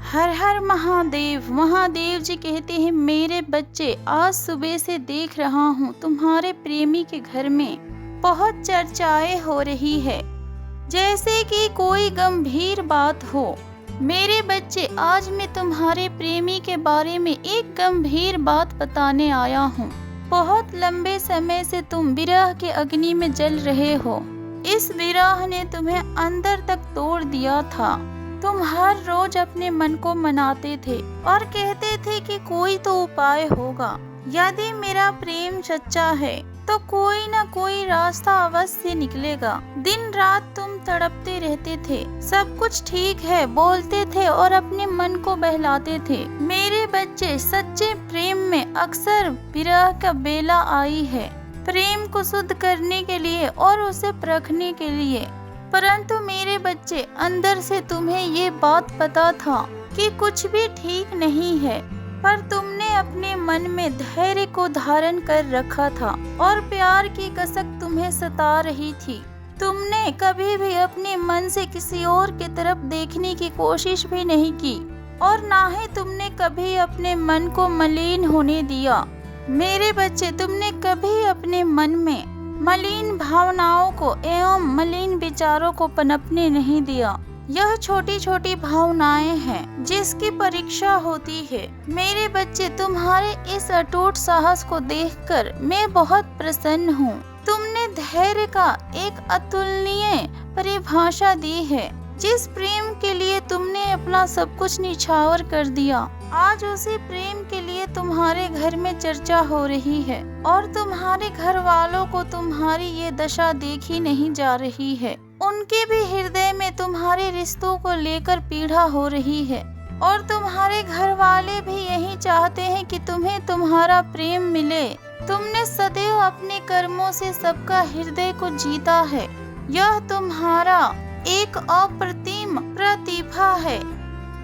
हर हर महादेव। महादेव जी कहते हैं, मेरे बच्चे, आज सुबह से देख रहा हूँ तुम्हारे प्रेमी के घर में बहुत चर्चाएं हो रही है, जैसे कि कोई गंभीर बात हो। मेरे बच्चे, आज मैं तुम्हारे प्रेमी के बारे में एक गंभीर बात बताने आया हूँ। बहुत लंबे समय से तुम विरह के अग्नि में जल रहे हो। इस विरह ने तुम्हें अंदर तक तोड़ दिया था। तुम हर रोज अपने मन को मनाते थे और कहते थे कि कोई तो उपाय होगा। यदि मेरा प्रेम सच्चा है तो कोई ना कोई रास्ता अवश्य निकलेगा। दिन रात तुम तड़पते रहते थे, सब कुछ ठीक है बोलते थे और अपने मन को बहलाते थे। मेरे बच्चे, सच्चे प्रेम में अक्सर विरह का बेला आई है, प्रेम को शुद्ध करने के लिए और उसे परखने के लिए। परंतु मेरे बच्चे, अंदर से तुम्हें ये बात पता था कि कुछ भी ठीक नहीं है, पर तुमने अपने मन में धैर्य को धारण कर रखा था और प्यार की कसक तुम्हें सता रही थी। तुमने कभी भी अपने मन से किसी और की तरफ देखने की कोशिश भी नहीं की और ना ही तुमने कभी अपने मन को मलिन होने दिया। मेरे बच्चे, तुमने कभी अपने मन में मलिन भावनाओं को एवं मलिन विचारों को पनपने नहीं दिया। यह छोटी छोटी भावनाएं हैं जिसकी परीक्षा होती है। मेरे बच्चे, तुम्हारे इस अटूट साहस को देखकर मैं बहुत प्रसन्न हूँ। तुमने धैर्य का एक अतुलनीय परिभाषा दी है। जिस प्रेम के लिए तुमने अपना सब कुछ निछावर कर दिया, आज उसी प्रेम के लिए तुम्हारे घर में चर्चा हो रही है और तुम्हारे घर वालों को तुम्हारी ये दशा देखी नहीं जा रही है। उनके भी हृदय में तुम्हारे रिश्तों को लेकर पीड़ा हो रही है और तुम्हारे घर वाले भी यही चाहते हैं कि तुम्हें तुम्हारा प्रेम मिले। तुमने सदैव अपने कर्मों से सबका हृदय को जीता है। यह तुम्हारा एक अप्रतिम प्रतिभा है,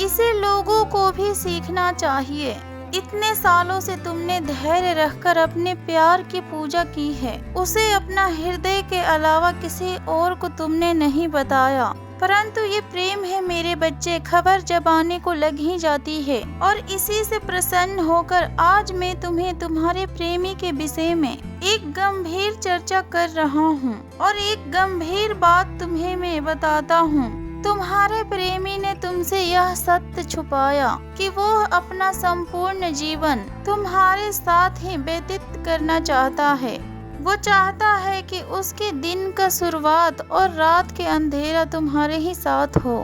इसे लोगों को भी सीखना चाहिए। इतने सालों से तुमने धैर्य रखकर अपने प्यार की पूजा की है, उसे अपना हृदय के अलावा किसी और को तुमने नहीं बताया। परंतु ये प्रेम है मेरे बच्चे, खबर जब आने को लग ही जाती है और इसी से प्रसन्न होकर आज मैं तुम्हें तुम्हारे प्रेमी के विषय में एक गंभीर चर्चा कर रहा हूँ और एक गंभीर बात तुम्हें मैं बताता हूँ। तुम्हारे प्रेमी ने तुमसे यह सत्य छुपाया कि वो अपना संपूर्ण जीवन तुम्हारे साथ ही व्यतीत करना चाहता है। वो चाहता है कि उसके दिन का शुरुआत और रात के अंधेरा तुम्हारे ही साथ हो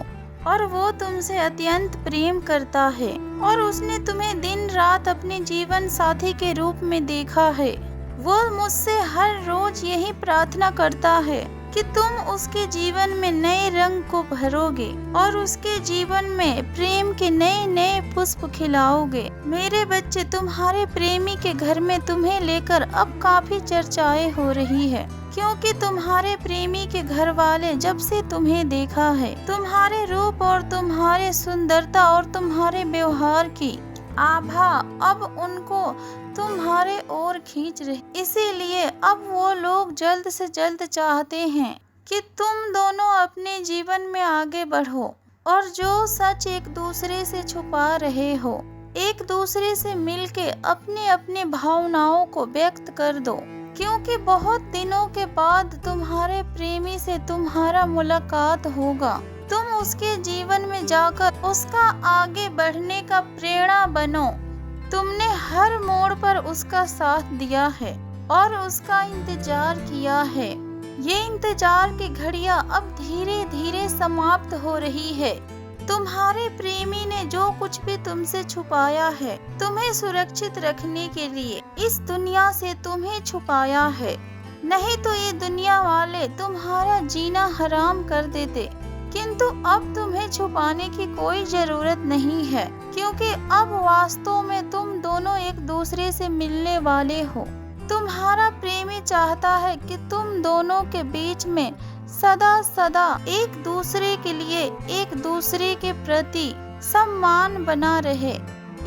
और वो तुमसे अत्यंत प्रेम करता है और उसने तुम्हें दिन रात अपने जीवन साथी के रूप में देखा है। वो मुझसे हर रोज यही प्रार्थना करता है कि तुम उसके जीवन में नए रंग को भरोगे और उसके जीवन में प्रेम के नए नए पुष्प खिलाओगे। मेरे बच्चे, तुम्हारे प्रेमी के घर में तुम्हें लेकर अब काफी चर्चाएं हो रही है, क्योंकि तुम्हारे प्रेमी के घर वाले जब से तुम्हें देखा है, तुम्हारे रूप और तुम्हारे सुंदरता और तुम्हारे व्यवहार की आभा अब उनको तुम्हारे ओर खींच रही। इसीलिए अब वो लोग जल्द से जल्द चाहते हैं कि तुम दोनों अपने जीवन में आगे बढ़ो और जो सच एक दूसरे से छुपा रहे हो, एक दूसरे से मिलके अपने अपने भावनाओं को व्यक्त कर दो। क्योंकि बहुत दिनों के बाद तुम्हारे प्रेमी से तुम्हारा मुलाकात होगा। तुम उसके जीवन में जाकर उसका आगे बढ़ने का प्रेरणा बनो। तुमने हर मोड़ पर उसका साथ दिया है और उसका इंतजार किया है। ये इंतजार की घड़ियां अब धीरे धीरे समाप्त हो रही है। तुम्हारे प्रेमी ने जो कुछ भी तुमसे छुपाया है, तुम्हें सुरक्षित रखने के लिए इस दुनिया से तुम्हें छुपाया है। नहीं तो ये दुनिया वाले तुम्हारा जीना हराम कर देते। किंतु अब तुम्हें छुपाने की कोई जरूरत नहीं है, क्योंकि अब वास्तव में तुम दोनों एक दूसरे से मिलने वाले हो। तुम्हारा प्रेमी चाहता है कि तुम दोनों के बीच में सदा सदा एक दूसरे के लिए, एक दूसरे के प्रति सम्मान बना रहे।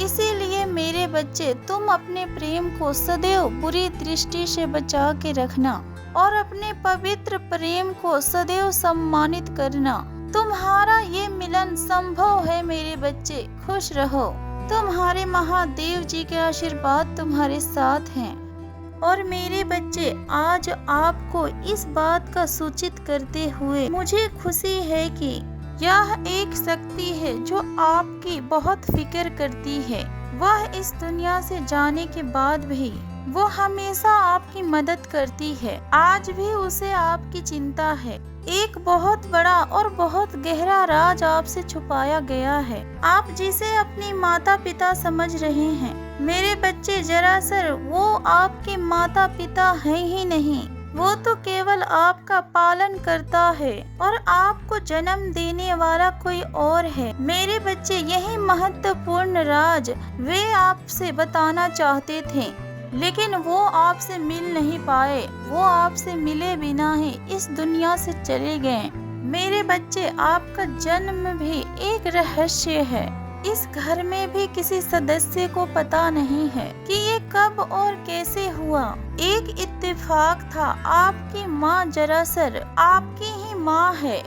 इसीलिए मेरे बच्चे, तुम अपने प्रेम को सदैव बुरी दृष्टि से बचा के रखना और अपने पवित्र प्रेम को सदैव सम्मानित करना। तुम्हारा ये मिलन संभव है मेरे बच्चे, खुश रहो। तुम्हारे महादेव जी के आशीर्वाद तुम्हारे साथ हैं। और मेरे बच्चे, आज आपको इस बात का सूचित करते हुए मुझे खुशी है कि यह एक शक्ति है जो आपकी बहुत फिक्र करती है। वह इस दुनिया से जाने के बाद भी वो हमेशा आपकी मदद करती है। आज भी उसे आपकी चिंता है। एक बहुत बड़ा और बहुत गहरा राज आपसे छुपाया गया है, आप जिसे अपनी माता पिता समझ रहे हैं। मेरे बच्चे, दरअसल वो आपके माता पिता हैं ही नहीं, वो तो केवल आपका पालन करता है और आपको जन्म देने वाला कोई और है। मेरे बच्चे, यही महत्वपूर्ण राज वे आपसे बताना चाहते थे, लेकिन वो आपसे मिल नहीं पाए। वो आपसे मिले बिना ही इस दुनिया से चले गए। मेरे बच्चे, आपका जन्म भी एक रहस्य है। इस घर में भी किसी सदस्य को पता नहीं है कि ये कब और कैसे हुआ। एक इत्तेफाक था, आपकी माँ दरअसल आपकी ही माँ है।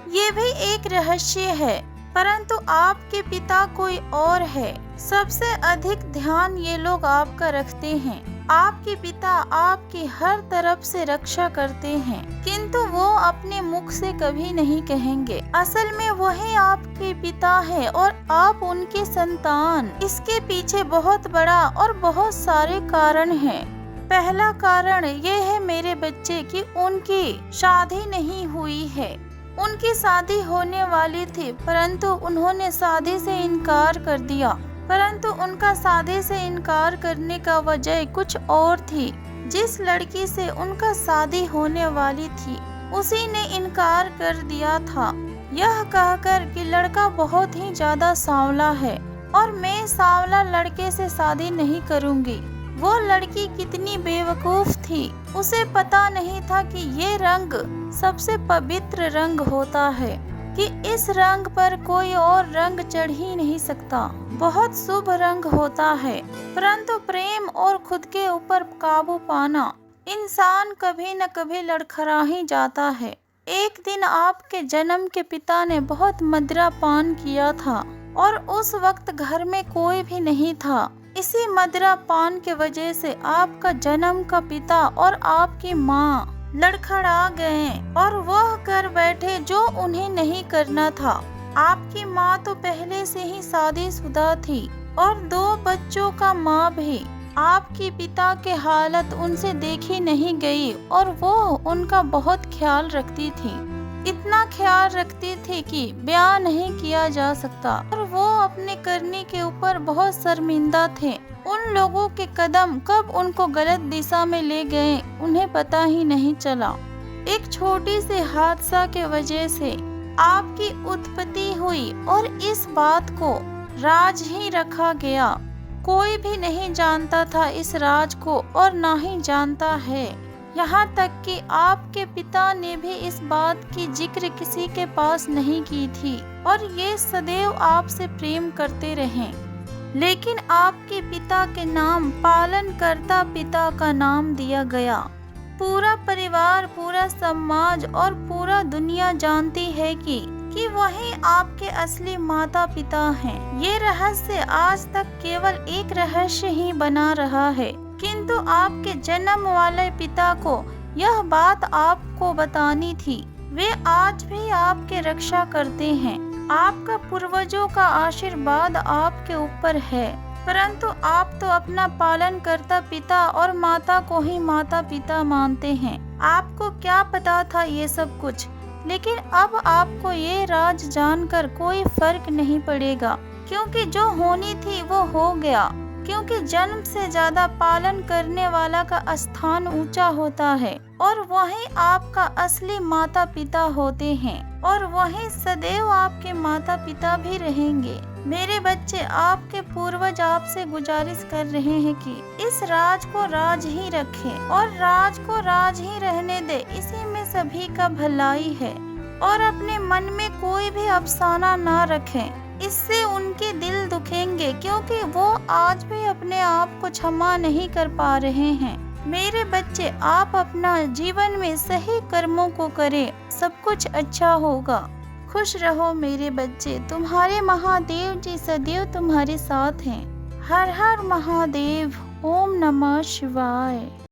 ये भी एक रहस्य है, परंतु आपके पिता कोई और है। सबसे अधिक ध्यान ये लोग आपका रखते हैं। आपके पिता आपकी हर तरफ से रक्षा करते हैं, किंतु वो अपने मुख से कभी नहीं कहेंगे। असल में वही आपके पिता है और आप उनके संतान। इसके पीछे बहुत बड़ा और बहुत सारे कारण हैं। पहला कारण ये है मेरे बच्चे कि उनकी शादी नहीं हुई है। उनकी शादी होने वाली थी, परंतु उन्होंने शादी से इनकार कर दिया। परंतु उनका शादी से इनकार करने का वजह कुछ और थी। जिस लड़की से उनका शादी होने वाली थी, उसी ने इनकार कर दिया था, यह कहकर कि लड़का बहुत ही ज्यादा सांवला है और मैं सांवला लड़के से शादी नहीं करूंगी। वो लड़की कितनी बेवकूफ थी, उसे पता नहीं था कि ये रंग सबसे पवित्र रंग होता है, कि इस रंग पर कोई और रंग चढ़ ही नहीं सकता। बहुत शुभ रंग होता है, परंतु प्रेम और खुद के ऊपर काबू पाना इंसान कभी न कभी लड़खड़ा ही जाता है। एक दिन आपके जन्म के पिता ने बहुत मदिरा पान किया था और उस वक्त घर में कोई भी नहीं था। इसी मदिरा पान के वजह से आपका जन्म का पिता और आपकी माँ लड़खड़ा गए और वह कर बैठे जो उन्हें नहीं करना था। आपकी माँ तो पहले से ही शादीशुदा थी और 2 बच्चों का माँ भी। आपके पिता के हालत उनसे देखी नहीं गई और वो उनका बहुत ख्याल रखती थी। इतना ख्याल रखती थी कि बयान नहीं किया जा सकता और वो अपने करने के ऊपर बहुत शर्मिंदा थे। उन लोगों के कदम कब उनको गलत दिशा में ले गए उन्हें पता ही नहीं चला। एक छोटी से हादसा के वजह से आपकी उत्पत्ति हुई और इस बात को राज ही रखा गया। कोई भी नहीं जानता था इस राज को और ना ही जानता है। यहाँ तक कि आपके पिता ने भी इस बात की जिक्र किसी के पास नहीं की थी और ये सदैव आपसे प्रेम करते रहे। लेकिन आपके पिता के नाम पालनकर्ता पिता का नाम दिया गया। पूरा परिवार, पूरा समाज और पूरा दुनिया जानती है कि वही आपके असली माता पिता हैं। ये रहस्य आज तक केवल एक रहस्य ही बना रहा है, किंतु आपके जन्म वाले पिता को यह बात आपको बतानी थी। वे आज भी आपके रक्षा करते हैं। आपका पूर्वजों का आशीर्वाद आपके ऊपर है, परंतु आप तो अपना पालन करता पिता और माता को ही माता पिता मानते हैं। आपको क्या पता था ये सब कुछ, लेकिन अब आपको ये राज जानकर कोई फर्क नहीं पड़ेगा, क्योंकि जो होनी थी वो हो गया। क्योंकि जन्म से ज्यादा पालन करने वाला का स्थान ऊंचा होता है और वही आपका असली माता पिता होते हैं और वही सदैव आपके माता पिता भी रहेंगे। मेरे बच्चे, आपके पूर्वज आपसे गुजारिश कर रहे हैं कि इस राज को राज ही रखें और राज को राज ही रहने दे। इसी में सभी का भलाई है और अपने मन में कोई भी अफसाना ना रखें, इससे उनके दिल दुखेंगे, क्योंकि वो आज भी अपने आप को क्षमा नहीं कर पा रहे हैं। मेरे बच्चे, आप अपना जीवन में सही कर्मों को करें, सब कुछ अच्छा होगा। खुश रहो मेरे बच्चे, तुम्हारे महादेव जी सदैव तुम्हारे साथ हैं। हर हर महादेव। ओम नमः शिवाय।